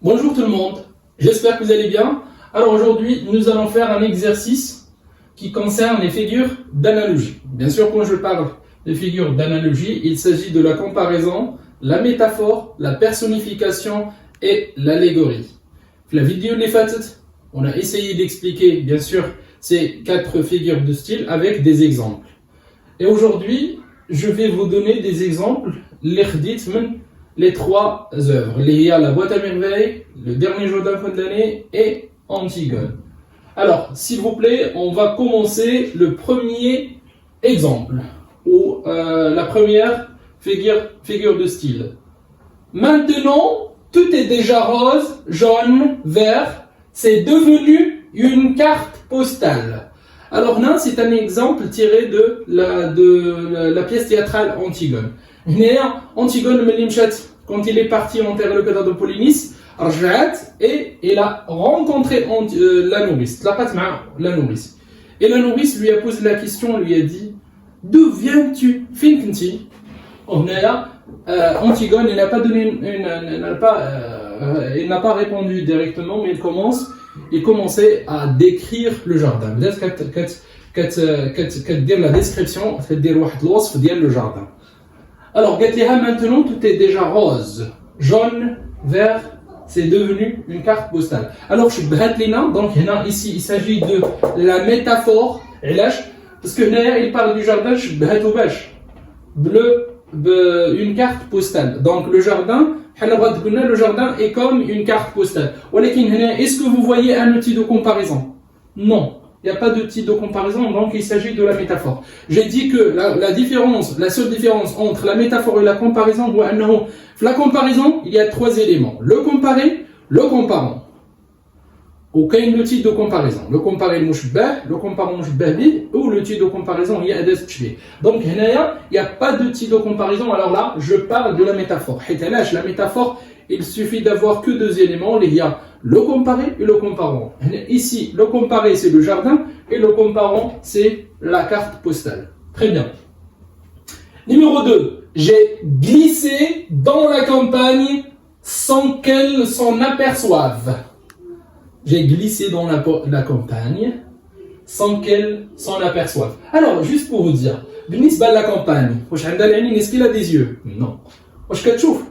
Bonjour tout le monde, j'espère que vous allez bien. Alors aujourd'hui, nous allons faire un exercice qui concerne les figures d'analogie. Bien sûr, quand je parle de figures d'analogie, il s'agit de la comparaison, la métaphore, la personnification et l'allégorie. La vidéo les fates, on a essayé d'expliquer, bien sûr, ces 4 figures de style avec des exemples. Et aujourd'hui, je vais vous donner des exemples, les 3 œuvres. Il y a La Boîte à merveilles, Le Dernier jour d'un condamné et Antigone. Alors, s'il vous plaît, on va commencer le premier exemple, ou la première figure de style. Maintenant, tout est déjà rose, jaune, vert, c'est devenu une carte postale. Alors là, c'est un exemple tiré de la pièce théâtrale Antigone. Antigone, quand il est parti en terre le cadre de Polynice, et il a rencontré la nourrice, la nourrice. Et la nourrice lui a posé la question, lui a dit: d'où viens-tu? Antigone, il n'a pas donné, il n'a pas répondu directement, mais il commençait à décrire le jardin. Dire la description, dire le jardin. Alors, maintenant tout est déjà rose, jaune, vert, c'est devenu une carte postale. Alors, donc ici il s'agit de la métaphore, parce que il parle du jardin, bleu, une carte postale. Donc le jardin est comme une carte postale. Est-ce que vous voyez un outil de comparaison? Non. Il n'y a pas d'outil de comparaison, donc il s'agit de la métaphore. J'ai dit que la seule différence entre la métaphore et la comparaison, la comparaison, il y a 3 éléments. Le comparé, le comparant. Aucun outil de comparaison. Le comparé le comparant ou l'outil de comparaison, il y a des tchbih. Donc, il n'y a pas d'outil de comparaison. Alors là, je parle de la métaphore. La métaphore, il suffit d'avoir que 2 éléments. Il y a le comparé et le comparant. Ici, le comparé, c'est le jardin, et le comparant, c'est la carte postale. Très bien. Numéro 2. J'ai glissé dans la campagne sans qu'elle s'en aperçoive. J'ai glissé dans la campagne sans qu'elle s'en aperçoive. Alors, juste pour vous dire, la campagne, est-ce qu'il a des yeux? Non.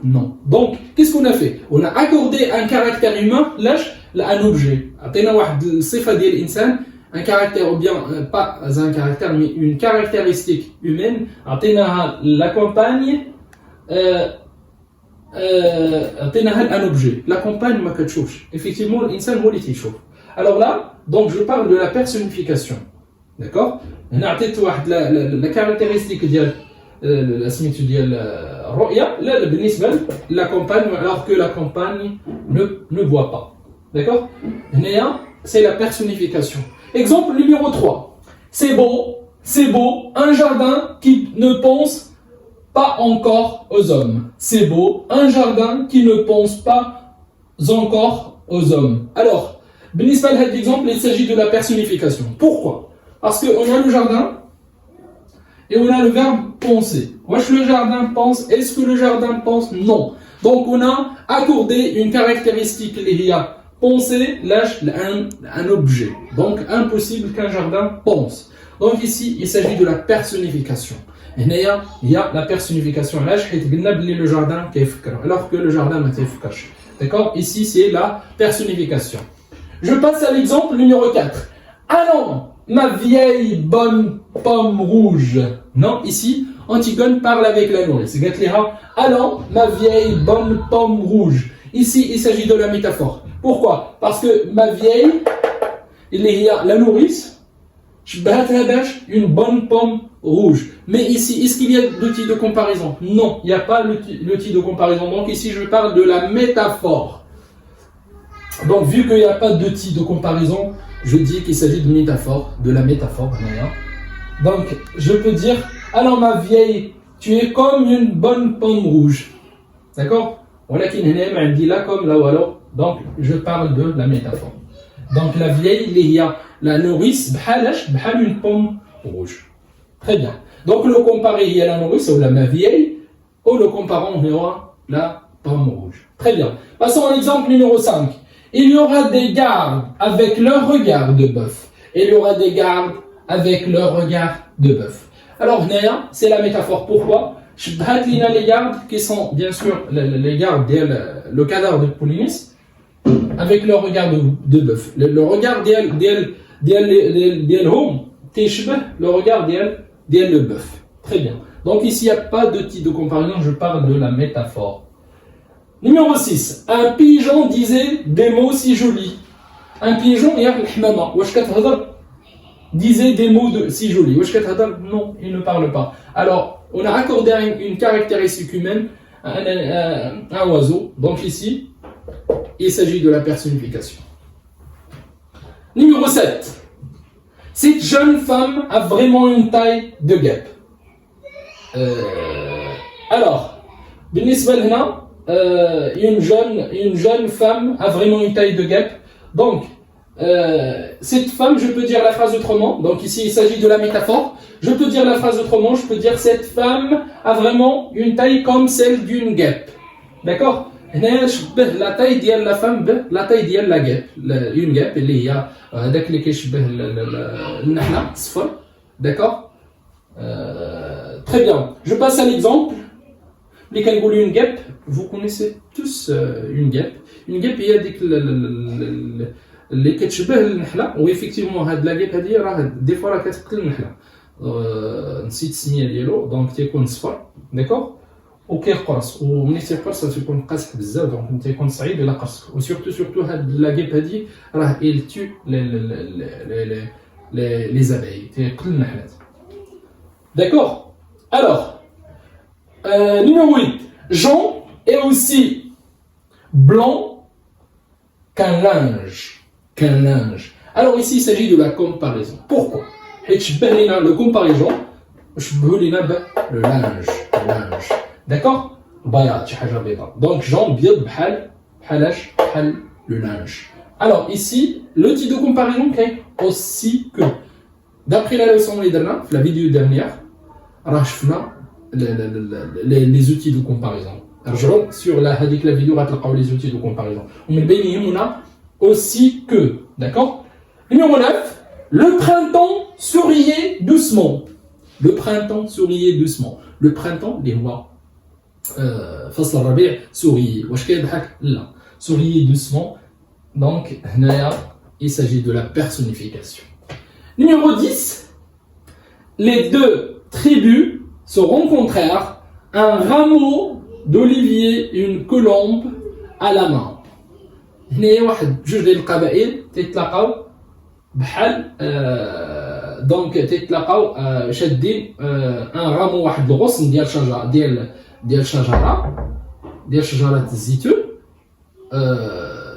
Non. Donc, qu'est-ce qu'on a fait? On a accordé un caractère humain, un objet. Un caractère, ou bien pas un caractère, mais une caractéristique humaine. La campagne, un objet. La campagne, effectivement, l'insan, alors là, donc je parle de la personnification. D'accord? La caractéristique la campagne, alors que la campagne ne voit pas. D'accord? C'est la personnification. Exemple numéro 3. C'est beau, un jardin qui ne pense pas encore aux hommes. C'est beau, un jardin qui ne pense pas encore aux hommes. Alors, l'exemple, il s'agit de la personnification. Pourquoi? Parce qu'on a le jardin et on a le verbe penser. Le jardin pense. Est-ce que le jardin pense? Non. Donc on a accordé une caractéristique, il y a penser, un objet. Donc impossible qu'un jardin pense. Donc ici, il s'agit de la personnification. Il y a la personnification. Le jardin alors que le jardin ne cache. D'accord? Ici, c'est la personnification. Je passe à l'exemple numéro 4. Allons, ma vieille bonne pomme rouge. Non, ici, Antigone parle avec la nourrice. Allons, ma vieille bonne pomme rouge. Ici, il s'agit de la métaphore. Pourquoi? Parce que ma vieille, il y a la nourrice, une bonne pomme rouge. Mais ici, est-ce qu'il y a d'outil de comparaison? Non, il n'y a pas l'outil de comparaison. Donc ici, je parle de la métaphore. Donc, vu qu'il n'y a pas d'outil de comparaison, je dis qu'il s'agit de métaphore, de la métaphore. Donc, je peux dire, alors ma vieille, tu es comme une bonne pomme rouge. D'accord? Elle dit là comme là ou alors. Donc, je parle de la métaphore. Donc, la vieille, il y a la nourrice, une pomme rouge. Très bien. Donc, le comparé, il y a la nourrice ou la ma vieille, ou le comparant, il y aura la pomme rouge. Très bien. Passons à l'exemple numéro 5. Il y aura des gardes avec leur regard de bœuf. Et il y aura des gardes avec leur regard de bœuf. Alors, c'est la métaphore. Pourquoi? Les gardes qui sont, bien sûr, les gardes, le cadavre de Polynice, avec leur regard de bœuf. Le regard d'El-Hom, le regard d'El le bœuf. Très bien. Donc ici, il n'y a pas de type de comparaison, je parle de la métaphore. Numéro 6. Un pigeon disait des mots si jolis. Un pigeon, disait des mots si jolis. Non, il ne parle pas. Alors, on a accordé une caractéristique humaine à un oiseau. Donc ici, il s'agit de la personnification. Numéro 7. Cette jeune femme a vraiment une taille de guêpe. Alors, une jeune femme a vraiment une taille de guêpe. Donc, cette femme, je peux dire la phrase autrement. Donc ici, il s'agit de la métaphore. Je peux dire la phrase autrement. Je peux dire cette femme a vraiment une taille comme celle d'une guêpe. D'accord? La taille de la femme, la taille de la guêpe. Une guêpe, il y a d'accord? Très bien. Je passe à l'exemple. Une guêpe, vous connaissez tous une guêpe. Une guêpe, il y a اللي كتشبه النحله وeffectivement هاد لا جيب هادي راه دي فوا راه كتقتل النحله نسيت السميه ديالو دونك تيكون صفر داكوغ وكيقرص وملي تيقرص تيكون قاصح بزاف دونك تيكون صعيب الا قرص وسورتو هاد لا جيب هادي راه il tue les abeilles تيقتل النحلات d'accord alors numéro 8 Jean est aussi blanc qu'un linge. Alors ici, il s'agit de la comparaison. Pourquoi? Le comparaison, le linge. D'accord? Donc, Jean biad bhal, le linge. Alors ici, le type de comparaison est aussi que. D'après la leçon la vidéo dernière, les outils de comparaison. Alors, sur la vidéo, les outils de comparaison. Aussi que, d'accord? Numéro 9, le printemps souriait doucement. Le printemps souriait doucement. Le printemps, les mois, فصل الربيع souriait. واش كيضحك؟ لا. Souriait doucement. Donc, il s'agit de la personnification. Numéro 10, les deux tribus se rencontrèrent, un rameau d'olivier et une colombe à la main. هنا واحد جوج ديال القبائل تيتلاقاو بحال دونك تيتلاقاو شادين ان رامو واحد الغصن ديال شجره ديال شجره الزيتون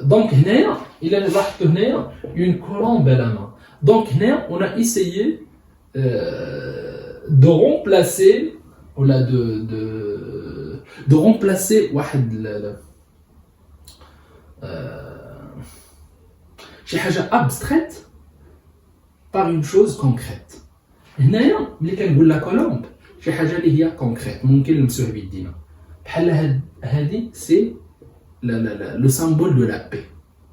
دونك هنايا الا لاحظتوا هنايا une colombe à la main donc هنا on a essayé de remplacer ولا de remplacer واحد شي حاجه abstraite par une chose concrète. هنايا ملي كنقول لا كولومب شي حاجه اللي هي concrète ممكن نلمسوها بيدينا بحال هادي سي لو سامبول دو لا بي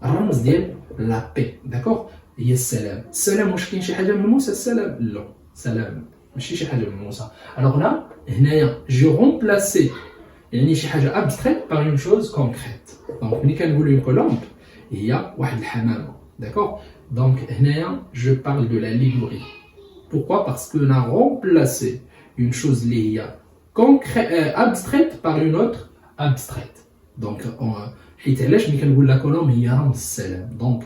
الرمز ديال لا بي داكوغ هي السلام واش كاين شي حاجه ملموسه السلام لا سلام ماشي شي حاجه ملموسه الوغ لا هنايا جي رومبلاسي يعني شي حاجه abstraite par une chose concrète دونك ملي كنقولوا une colombe هي واحد الحمامه d'accord donc هنايا je parle de l'allégorie pourquoi parce que on a remplacé une chose اللي هي abstraite par une autre abstraite donc حيت علاش ملي كنقول لا كولوم هي رمز السلام donc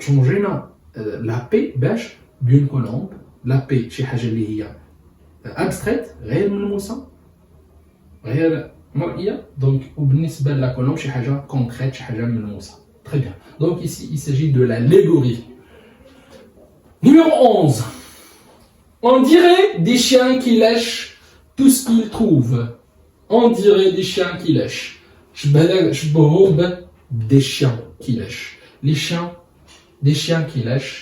شونجينا لا بي باش بين كولومب لا بي شي حاجه اللي هي abstraite غير ملموسه غير مرئيه donc وبالنسبه لا كولوم شي حاجه concrète شي حاجه ملموسه. Très bien. Donc ici, il s'agit de l'allégorie. Numéro 11. On dirait des chiens qui lèchent tout ce qu'ils trouvent. On dirait des chiens qui lèchent. Des chiens qui lèchent. Des chiens qui lèchent.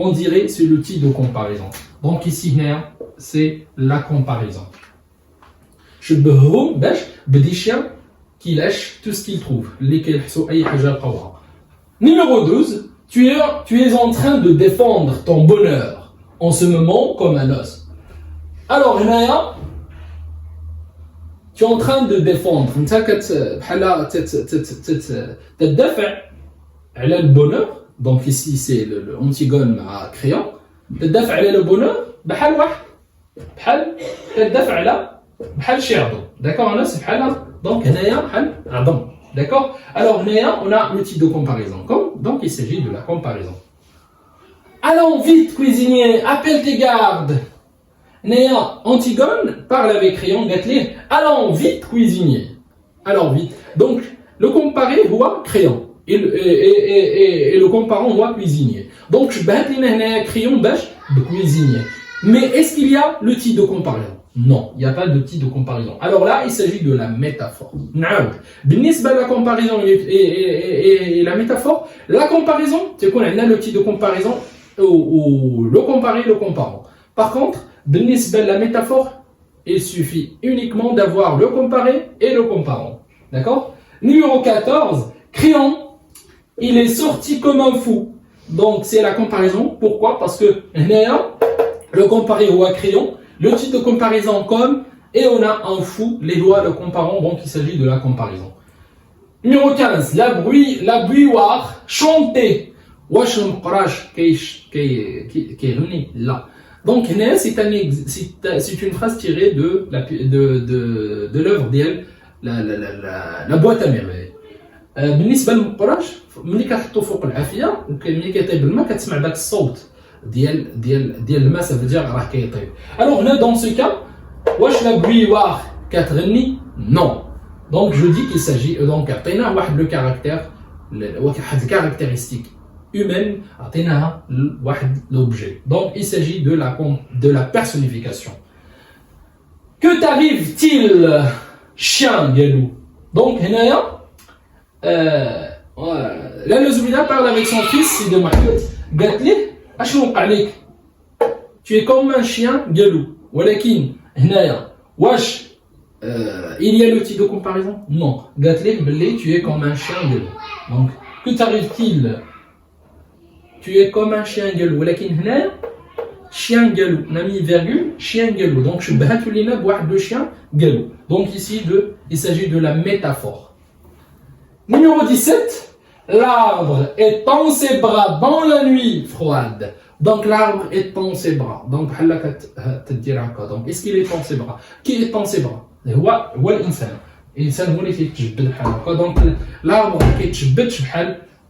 On dirait c'est l'outil de comparaison. Donc ici, c'est la comparaison. Des chiens qui lèche tout ce qu'il trouve. Numéro 12, tu es en train de défendre ton bonheur en ce moment comme un os. Alors, Naya, tu es en train de défendre. Tu le bonheur. Donc ici, c'est l'antigone à crayon. Tu le bonheur. D'accord, donc, d'accord. Alors, on a l'outil de comparaison. Donc, il s'agit de la comparaison. Allons vite, cuisinier, appelle tes gardes. Néa, Antigone, parle avec crayon, Gatli. Allons vite, cuisinier. Alors vite. Donc, le comparé voit crayon. Et le comparant voit cuisinier. Donc, je bats les crayon, bâche de cuisinier. Mais est-ce qu'il y a l'outil de comparaison? Non, il n'y a pas d'outil de comparaison. Alors là, il s'agit de la métaphore. بالنسبة la comparaison et la métaphore, la comparaison, c'est qu'on a l'outil de comparaison ou le comparé, le comparant. Par contre, la métaphore, il suffit uniquement d'avoir le comparé et le comparant. D'accord? Numéro 14, crayon, il est sorti comme un fou. Donc c'est la comparaison. Pourquoi? Parce que le comparé ou à crayon, le titre de comparaison comme, et on a un fou, les doigts le comparant, donc il s'agit de la comparaison. Numéro 15, la bouilloire, chanter. Wash l'mqrash là. Donc, c'est une phrase tirée de l'œuvre d'elle, la boîte à merveilles. بالنسبة للمقراش ملي كتحطو فوق العافية وملي كيطيب الماء كتسمع داك الصوت ديال الماء ça veut dire راه كيطيب. Alors là dans ce cas واش la bouilloire كتغني؟ Non. Donc je dis qu'il s'agit donc عطينا واحد le caractère واحد caractéristique humaine عطيناها واحد l'objet. Donc il s'agit de la personnification. Que t'arrive-t-il chien galou? Donc هنايا la Zubida parle avec son fils, Sidi Mahmoud. Gatli, ashnou عليك. Tu es comme un chien galou. ولكن هنايا واش il y a l'outil de comparaison? Non. Gatli, belli, tu es comme un chien galou. Donc, que t'arrive-t-il? Tu es comme un chien galou. ولكن هنايا chien galou. On a mis virgule, chien galou. Donc, je bats tous les nains boire de chien galou. Donc, ici, il s'agit de la métaphore. Numéro 17, l'arbre étend ses bras dans la nuit froide. Donc l'arbre étend ses bras. Donc donc est-ce qu'il étend ses bras? Qui étend ses bras? هو الإنسان. الإنسان هو اللي كيتجبد بحال هكا. Donc l'arbre ما كيتجبدش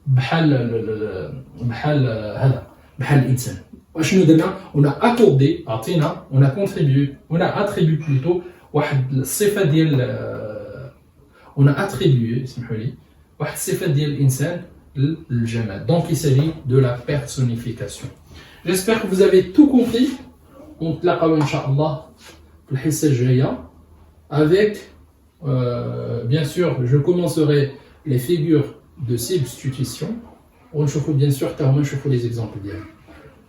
بحال الإنسان. وشنو درنا؟ On a accordé, عطينا, on a contribué, on a attribué plutôt واحد الصفة ديال on a attribué, اسمحوا لي, واحد الصفة ديال الإنسان للجمال. Donc il s'agit de la personnification. J'espère que vous avez tout compris. ونتلاقاو إن شاء الله في الحصة الجاية avec bien sûr je commencerai les figures de substitution ونشوفوا bien sûr حتى هما نشوفوا les exemples ديالهم.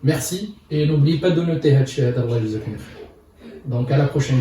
Merci et n'oubliez pas de noter هادشي هذا الله يجزاكم خير. Donc à la prochaine.